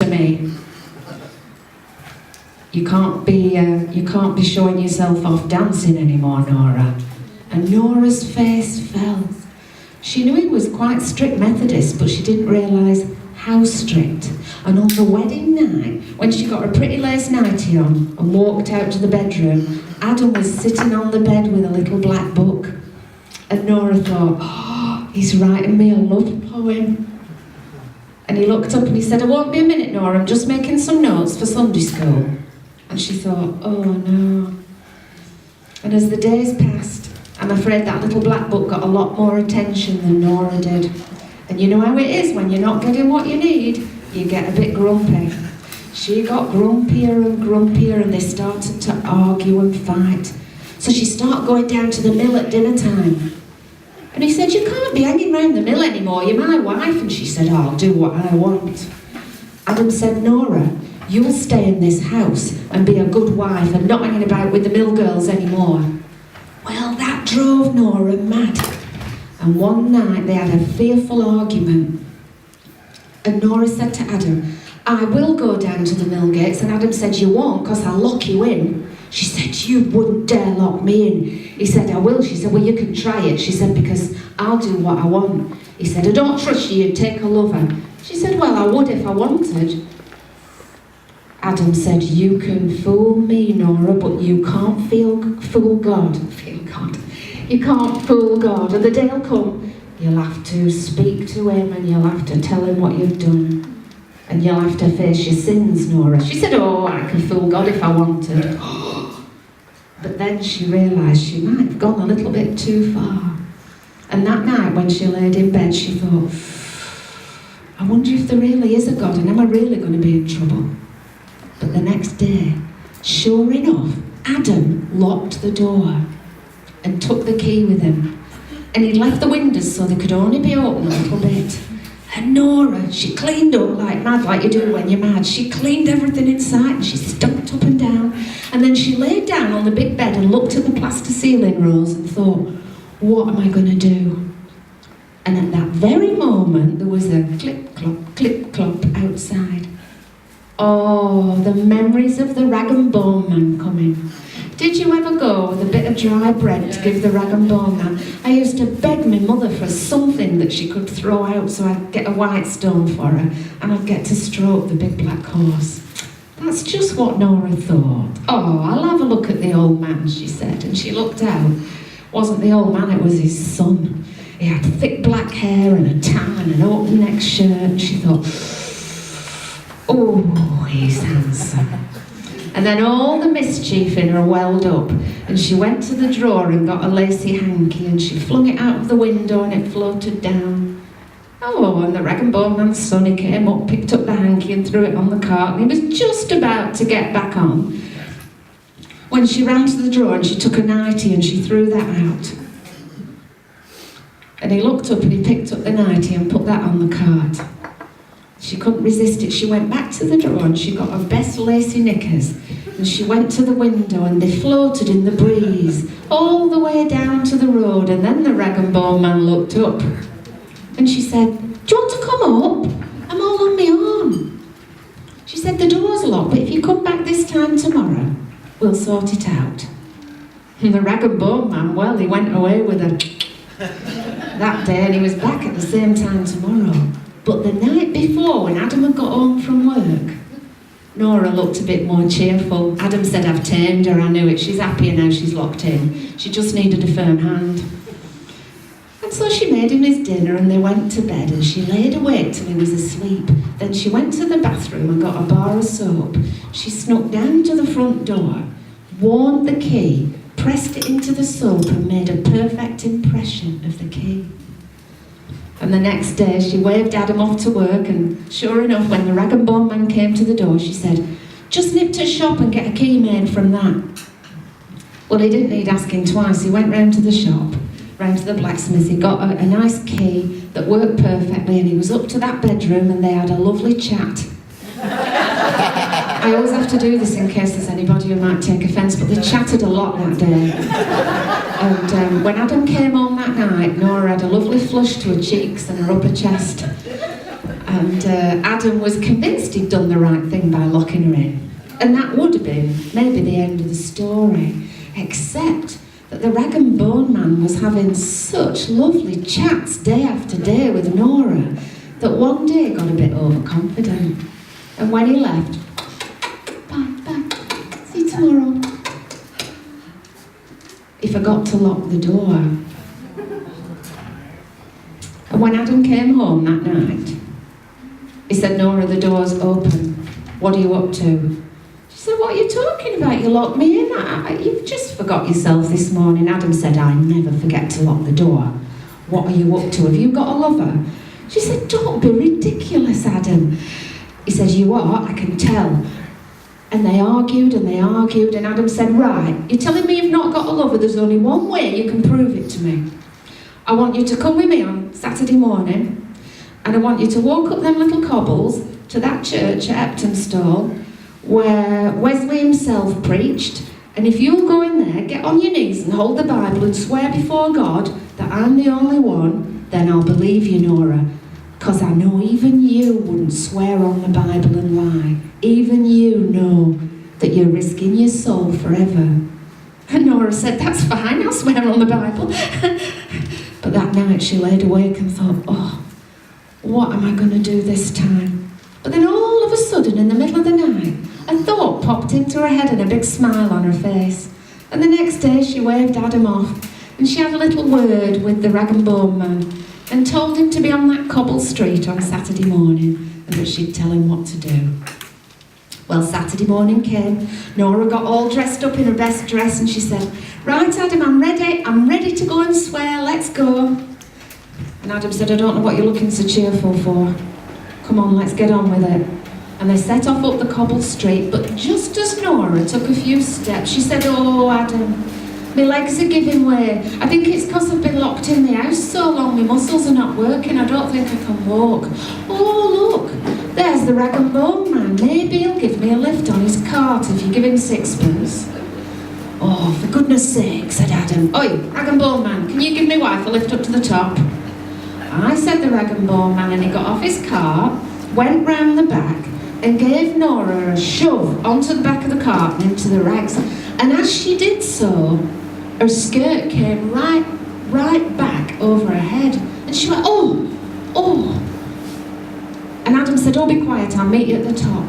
me. You can't be showing yourself off dancing anymore, Nora." And Nora's face fell. She knew he was quite strict Methodist, but she didn't realise how strict. And on the wedding night, when she got her pretty lace nightie on and walked out to the bedroom, Adam was sitting on the bed with a little black book. And Nora thought, "Oh, he's writing me a love poem." And he looked up and he said, "I won't be a minute, Nora, I'm just making some notes for Sunday school." And she thought, "Oh no." And as the days passed, I'm afraid that little black book got a lot more attention than Nora did. And you know how it is, when you're not getting what you need, you get a bit grumpy. She got grumpier and grumpier, and they started to argue and fight. So she started going down to the mill at dinner time. And he said, "You can't be hanging round the mill anymore, you're my wife." And she said, "Oh, I'll do what I want." Adam said, "Nora, you'll stay in this house and be a good wife and not hanging about with the mill girls anymore." Well, that drove Nora mad. And one night they had a fearful argument. And Nora said to Adam, "I will go down to the mill gates." And Adam said, "You won't, because I'll lock you in." She said, "You wouldn't dare lock me in." He said, "I will." She said, "Well, you can try it." She said, "Because I'll do what I want." He said, "I don't trust you, you'd take a lover." She said, "Well, I would if I wanted." Adam said, "You can fool me, Nora, but you can't fool God. You can't fool God. And the day will come, you'll have to speak to him and you'll have to tell him what you've done. And you'll have to face your sins, Nora." She said, "Oh, I can fool God if I wanted." But then she realised she might have gone a little bit too far. And that night when she laid in bed, she thought, "I wonder if there really is a God, and am I really going to be in trouble?" But the next day, sure enough, Adam locked the door and took the key with him. And he left the windows so they could only be open a little bit. And Nora, she cleaned up like mad, like you do when you're mad. She cleaned everything inside and she stumped up and down. And then she laid down on the big bed and looked at the plaster ceiling rolls and thought, "What am I going to do?" And at that very moment, there was a clip-clop outside. Oh, the memories of the rag and bone man coming. Did you ever go with a bit of dry bread to give the rag and bone man? I used to beg my mother for something that she could throw out so I'd get a white stone for her and I'd get to stroke the big black horse. That's just what Nora thought. "Oh, I'll have a look at the old man," she said, and she looked out. It wasn't the old man, it was his son. He had thick black hair and a tan and an open neck shirt, and she thought, "Oh, he's handsome." And then all the mischief in her welled up, and she went to the drawer and got a lacy hanky, and she flung it out of the window and it floated down. Oh, and the rag and bone man's son, he came up, picked up the hanky and threw it on the cart, and he was just about to get back on when she ran to the drawer and she took a nightie and she threw that out. And he looked up and he picked up the nightie and put that on the cart. She couldn't resist it. She went back to the drawer and she got her best lacy knickers and she went to the window and they floated in the breeze all the way down to the road. And then the rag and bone man looked up and she said, "Do you want to come up? I'm all on my own." She said, "The door's locked, but if you come back this time tomorrow, we'll sort it out." And the rag and bone man, well, he went away with her that day and he was back at the same time tomorrow. But the night before, when Adam had got home from work, Nora looked a bit more cheerful. Adam said, "I've tamed her, I knew it. She's happier now she's locked in. She just needed a firm hand." And so she made him his dinner and they went to bed and she laid awake till he was asleep. Then she went to the bathroom and got a bar of soap. She snuck down to the front door, warmed the key, pressed it into the soap and made a perfect impression of the key. And the next day she waved Adam off to work, and sure enough, when the rag and bone man came to the door, she said, "Just nip to the shop and get a key made from that." Well, he didn't need asking twice. He went round to the shop, round to the blacksmith. He got a nice key that worked perfectly, and he was up to that bedroom and they had a lovely chat. I always have to do this in case there's anybody who might take offence, but they chatted a lot that day. And when Adam came home that night, Nora had a lovely flush to her cheeks and her upper chest. And Adam was convinced he'd done the right thing by locking her in. And that would have been maybe the end of the story, except that the rag and bone man was having such lovely chats day after day with Nora that one day got a bit overconfident. And when he left, bye, see you tomorrow, he forgot to lock the door. And when Adam came home that night, he said, Nora, the door's open. What are you up to? She said, what are you talking about? You locked me in. You've just forgot yourself this morning. Adam said, I never forget to lock the door. What are you up to? Have you got a lover? She said, don't be ridiculous, Adam. He said, you are, I can tell. And they argued, and Adam said, right, you're telling me you've not got a lover. There's only one way you can prove it to me. I want you to come with me on Saturday morning, and I want you to walk up them little cobbles to that church at Eptonstall where Wesley himself preached, and if you'll go in there, get on your knees and hold the Bible and swear before God that I'm the only one, then I'll believe you, Nora, because I know even you wouldn't swear on the Bible and lie. Even you know that you're risking your soul forever. And Nora said, that's fine, I'll swear on the Bible. But that night she laid awake and thought, oh, what am I going to do this time? But then all of a sudden, in the middle of the night, a thought popped into her head and a big smile on her face. And the next day she waved Adam off, and she had a little word with the rag and bone man and told him to be on that cobble street on Saturday morning and that she'd tell him what to do. Well, Saturday morning came. Nora got all dressed up in her best dress and she said, right, Adam, I'm ready to go and swear, let's go. And Adam said, I don't know what you're looking so cheerful for. Come on, let's get on with it. And they set off up the cobbled street, but just as Nora took a few steps, she said, oh, Adam, my legs are giving way. I think it's because I've been locked in the house so long, my muscles are not working, I don't think I can walk. Oh, look, there's the rag and bone man. Maybe he'll give me a lift on his cart if you give him sixpence. Oh, for goodness sake, said Adam. Oi, rag and bone man, can you give me wife a lift up to the top? I said the rag and bone man, and he got off his cart, went round the back, and gave Nora a shove onto the back of the cart and into the rags. And as she did so, her skirt came right back over her head. And she went, oh. And Adam said, oh, be quiet, I'll meet you at the top.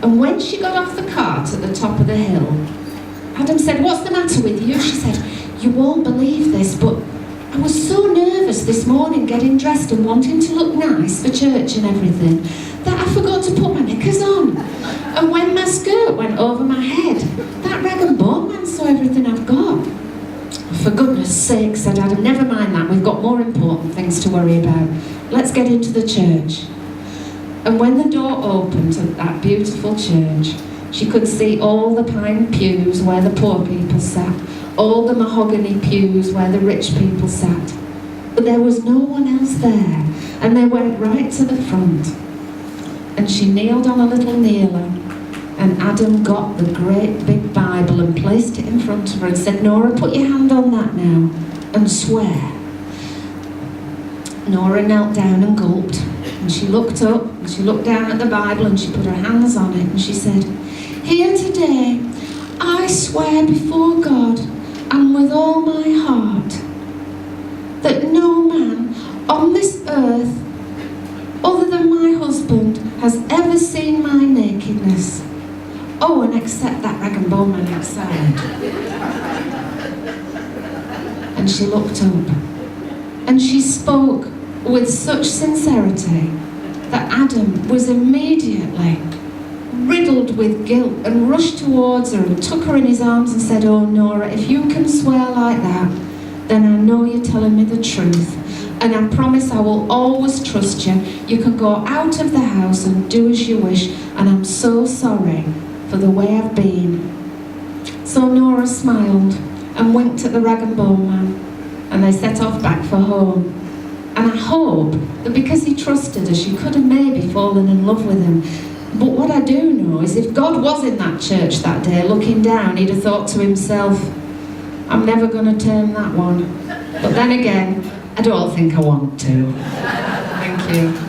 And when she got off the cart at the top of the hill, Adam said, what's the matter with you? She said, you won't believe this, but I was so nervous this morning getting dressed and wanting to look nice for church and everything that I forgot to put my knickers on. And when my skirt went over my head, that rag and bone man saw everything I've got. For goodness sake, said Adam, never mind that, we've got more important things to worry about. Let's get into the church. And when the door opened to that beautiful church, she could see all the pine pews where the poor people sat, all the mahogany pews where the rich people sat. But there was no one else there, and they went right to the front. And she kneeled on a little kneeler, and Adam got the great big Bible and placed it in front of her and said, Nora, put your hand on that now and swear. Nora knelt down and gulped, and she looked up and she looked down at the Bible and she put her hands on it and she said, here today I swear before God and with all my heart that no man on this earth other than my husband has ever seen my nakedness. Oh, and except that rag and bone man outside. And she looked up and she spoke with such sincerity that Adam was immediately riddled with guilt and rushed towards her and took her in his arms and said, oh, Nora, if you can swear like that, then I know you're telling me the truth. And I promise I will always trust you. You can go out of the house and do as you wish. And I'm so sorry for the way I've been. So Nora smiled and winked at the rag and bone man. And they set off back for home. And I hope that because he trusted her, she could have maybe fallen in love with him. But what I do know is if God was in that church that day looking down, he'd have thought to himself, I'm never going to turn that one. But then again, I don't think I want to. Thank you.